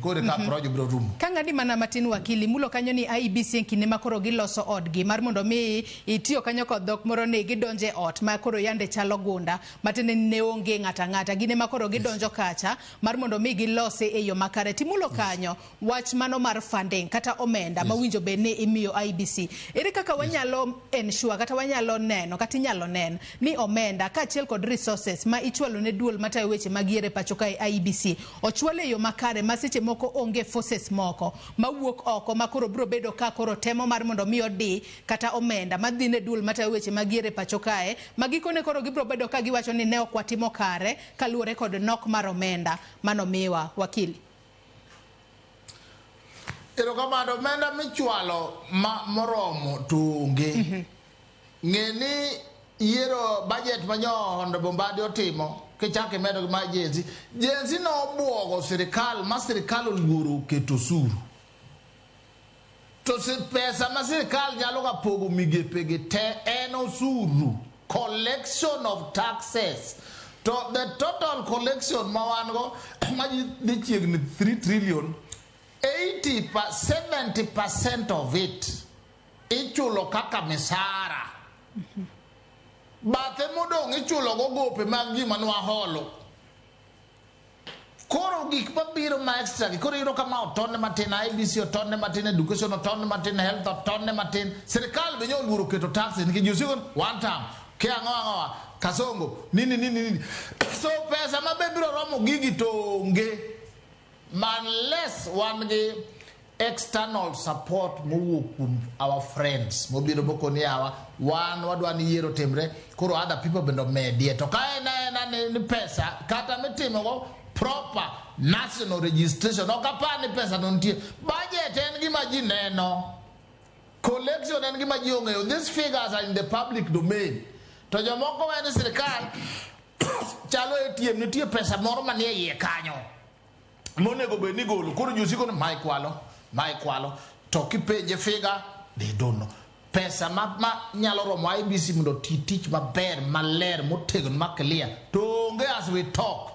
kore ka projo bro rum kang'adi mana matin wakili mulo kanyo ni IEBC kinde makoro giloso odgi mar mondo mi itiyo kanyo kod dhok moro ni gidonje ot ma koro yande chalo gunda matene ne onge ng'ata gine makoro gidonjo kacha mar mondo mi gilose e yo makare timulo kanyo wach mano mar funding kata omenda mawinjo be ne imiyo IEBC ere kaka wanyalo ensure kata wanyalo neno kata inyalo nen ni omenda kaachiel kod resources ma ichwalo ne duol matayo weche mag yiero pacho ka IEBC ochwale yo makare ma seche moko onge forces moko mawuok oko makoro bro bedo ka koro temo mar mondo mi odi kata omenda madhi ne duol matayo weche mag yiero pacho kae magikone koro gibro bedo ka giwacho ni ne ok watimo kare kaluwore kod nok mar omenda mano miwa wakili. Erokamano omenda michwalo moromo tunge ng'eni yiero budget manyondo bombadi otimo kichake medo ma jenzi no buogo sirkal ma sirkal oluoro keto osuru to pesa ma sirkal nyalo ga pogo migepege te en osuru collection of taxes to the total collection ma wan go ma di chiegni 3 trillion 70% of it ichulo kaka misara bathe modong ichulo go gope mag gima nwa holo koro gik mabiro ma extra koro iro kama otonne matin IEBC otonne matin education otonne matin health otonne matin sirkal be nyol buro keto taxes nikech yusigon one time ke angoa kasongo nini so pesa mabebiro romo gigi tonge unless one gi external support mowuok our friends mobiro bokoni awa wan wadwani yiero temre koro other people bendo medie to kae na ni pesa kata mitimo go proper national registration okapani pesa nontie budget en gima ji neno collection en gima ji ong'eyo these figures are in the public domain to jomoko wen sirkal chalo ATM nitie pesa moro manie iye kanyo monego be ni golo koro jusiko ni mai kwalo to kipenje figa they don't know pesa ma nyalo romo IEBC mondo tich maber maler motegno ma clear to onge as we talk